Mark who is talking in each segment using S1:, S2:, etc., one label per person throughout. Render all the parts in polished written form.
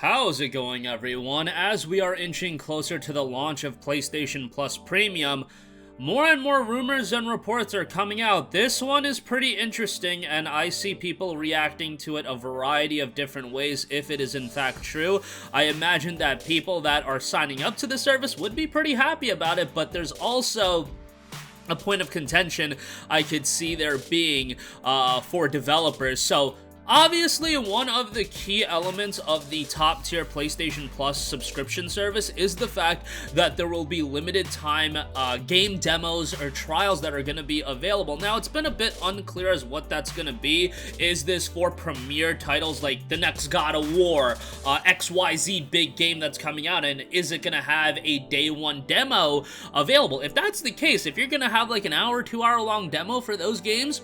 S1: How's it going, everyone? As we are inching closer to the launch of PlayStation Plus Premium, more and more rumors and reports are coming out. This one is pretty interesting, and I see people reacting to it a variety of different ways if it is in fact true. I imagine that people that are signing up to the service would be pretty happy about it, but there's also a point of contention I could see there being for developers. So obviously, one of the key elements of the top-tier PlayStation Plus subscription service is the fact that there will be limited-time game demos or trials that are going to be available. Now, it's been a bit unclear as what that's going to be. Is this for premier titles like the next God of War, XYZ big game that's coming out, and is it going to have a day-one demo available? If that's the case, if you're going to have like an hour, 2-hour-long demo for those games,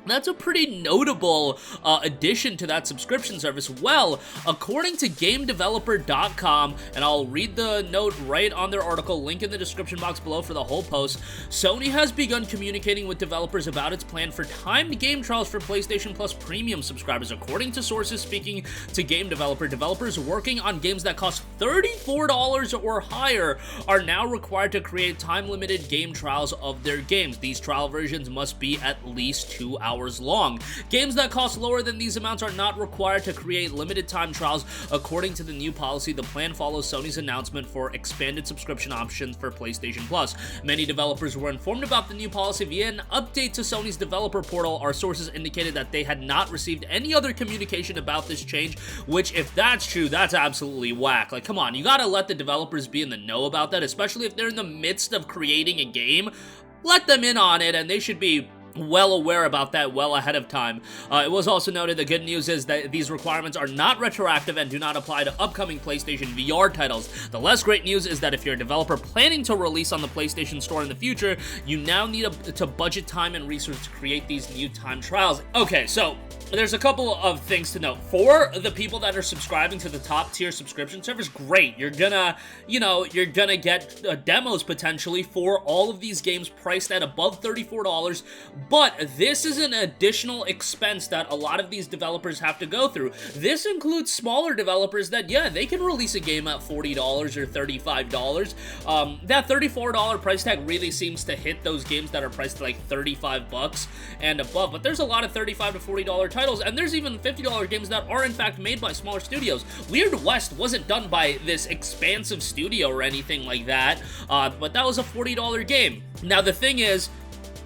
S1: that's a pretty notable addition to that subscription service. Well, according to GameDeveloper.com, and I'll read the note right on their article, link in the description box below for the whole post, Sony has begun communicating with developers about its plan for timed game trials for PlayStation Plus Premium subscribers. According to sources speaking to Game Developer, developers working on games that cost $34 or higher are now required to create time-limited game trials of their games. These trial versions must be at least 2 hours long. Games that cost lower than these amounts are not required to create limited time trials. According to the new policy, the plan follows Sony's announcement for expanded subscription options for PlayStation Plus. Many developers were informed about the new policy via an update to Sony's developer portal. Our sources indicated that they had not received any other communication about this change, which, if that's true, that's absolutely whack. Like, come on, you gotta let the developers be in the know about that, especially if they're in the midst of creating a game. Let them in on it, and they should be well aware about that well ahead of time. It was also noted the good news is that these requirements are not retroactive and do not apply to upcoming PlayStation VR titles. The less great news is that if you're a developer planning to release on the PlayStation Store in the future, you now need to budget time and resources to create these new time trials. Okay, so there's a couple of things to note. For the people that are subscribing to the top tier subscription service, great. You're gonna get demos potentially for all of these games priced at above $34, but this is an additional expense that a lot of these developers have to go through. This includes smaller developers that, yeah, they can release a game at $40 or $35. That $34 price tag really seems to hit those games that are priced like $35 and above, but there's a lot of $35 to $40 titles, and there's even $50 games that are in fact made by smaller studios. Weird West wasn't done by this expansive studio or anything like that, but that was a $40 game. Now the thing is,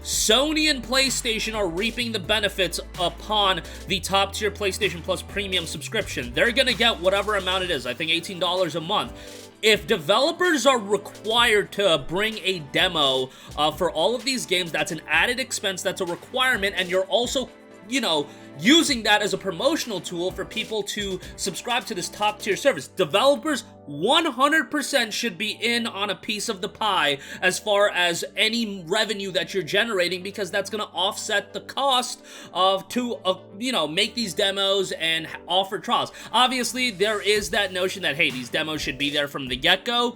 S1: Sony and PlayStation are reaping the benefits upon the top-tier PlayStation Plus Premium subscription. They're gonna get whatever amount it is, I think $18 a month. If developers are required to bring a demo for all of these games, that's an added expense, that's a requirement, and you're also, using that as a promotional tool for people to subscribe to this top-tier service. Developers 100% should be in on a piece of the pie as far as any revenue that you're generating, because that's going to offset the cost of make these demos and offer trials. Obviously, there is that notion that, hey, these demos should be there from the get-go.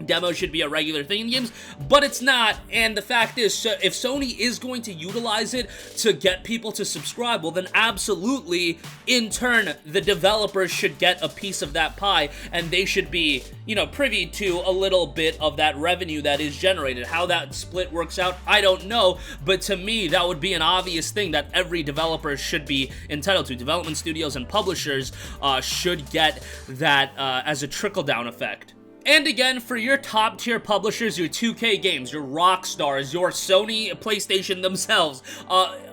S1: Demos should be a regular thing in games, but it's not, and the fact is, if Sony is going to utilize it to get people to subscribe, well then absolutely, in turn, the developers should get a piece of that pie, and they should be, privy to a little bit of that revenue that is generated. How that split works out, I don't know, but to me, that would be an obvious thing that every developer should be entitled to. Development studios and publishers should get that as a trickle-down effect. And again, for your top-tier publishers, your 2K games, your Rockstars, your Sony, PlayStation themselves,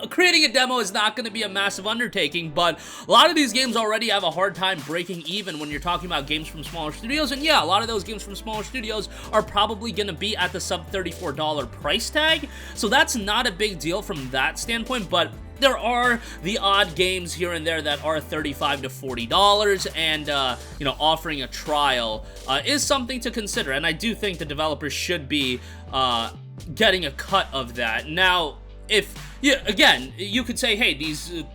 S1: creating a demo is not going to be a massive undertaking, but a lot of these games already have a hard time breaking even when you're talking about games from smaller studios, and yeah, a lot of those games from smaller studios are probably going to be at the sub-$34 price tag, so that's not a big deal from that standpoint, but there are the odd games here and there that are $35 to $40, and, offering a trial is something to consider, and I do think the developers should be getting a cut of that. Now, again, you could say, hey,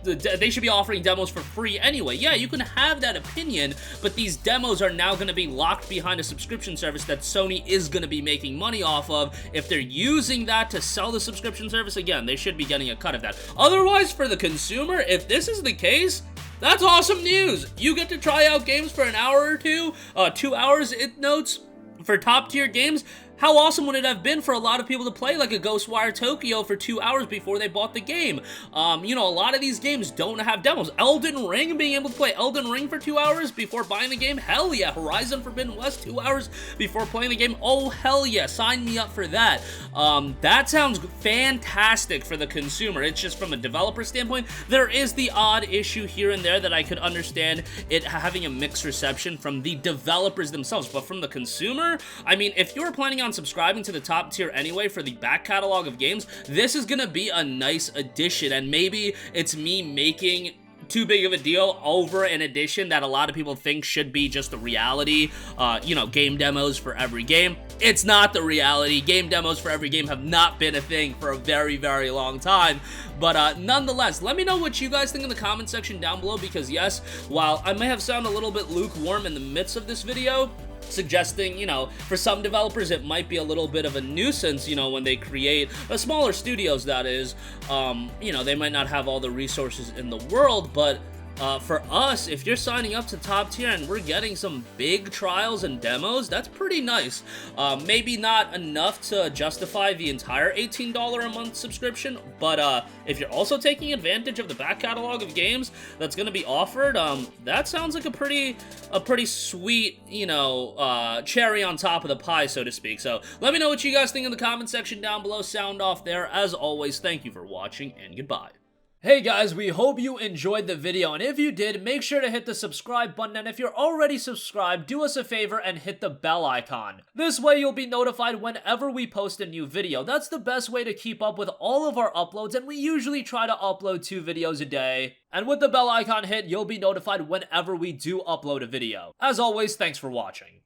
S1: they should be offering demos for free anyway. Yeah, you can have that opinion, but these demos are now going to be locked behind a subscription service that Sony is going to be making money off of. If they're using that to sell the subscription service, again, they should be getting a cut of that. Otherwise, for the consumer, if this is the case, That's awesome news! You get to try out games for an hour or two, 2 hours, it notes, for top tier games. How awesome would it have been for a lot of people to play like a Ghostwire Tokyo for 2 hours before they bought the game? You know, a lot of these games don't have demos. Elden Ring, being able to play Elden Ring for 2 hours before buying the game? Hell yeah. Horizon Forbidden West, 2 hours before playing the game? Oh, hell yeah. Sign me up for that. That sounds fantastic for the consumer. It's just from a developer standpoint, there is the odd issue here and there that I could understand it having a mixed reception from the developers themselves, but from the consumer, I mean, if you were planning on subscribing to the top tier anyway for the back catalog of games, this is gonna be a nice addition, and maybe it's me making too big of a deal over an addition that a lot of people think should be just the reality, you know, game demos for every game. It's not the reality. Game demos for every game have not been a thing for a very, very long time. But nonetheless, let me know what you guys think in the comment section down below, because yes, while I may have sounded a little bit lukewarm in the midst of this video, suggesting, you know, for some developers it might be a little bit of a nuisance, you know, when they create smaller studios, that is, you know, they might not have all the resources in the world, but for us, if you're signing up to top tier and we're getting some big trials and demos, that's pretty nice. Maybe not enough to justify the entire $18 a month subscription, but if you're also taking advantage of the back catalog of games that's going to be offered, that sounds like a pretty sweet, you know, cherry on top of the pie, so to speak. So let me know what you guys think in the comment section down below. Sound off there. As always, thank you for watching, and goodbye. Hey guys, we hope you enjoyed the video, and if you did, make sure to hit the subscribe button, and if you're already subscribed, do us a favor and hit the bell icon. This way you'll be notified whenever we post a new video. That's the best way to keep up with all of our uploads, and we usually try to upload 2 videos a day. And with the bell icon hit, you'll be notified whenever we do upload a video. As always, thanks for watching.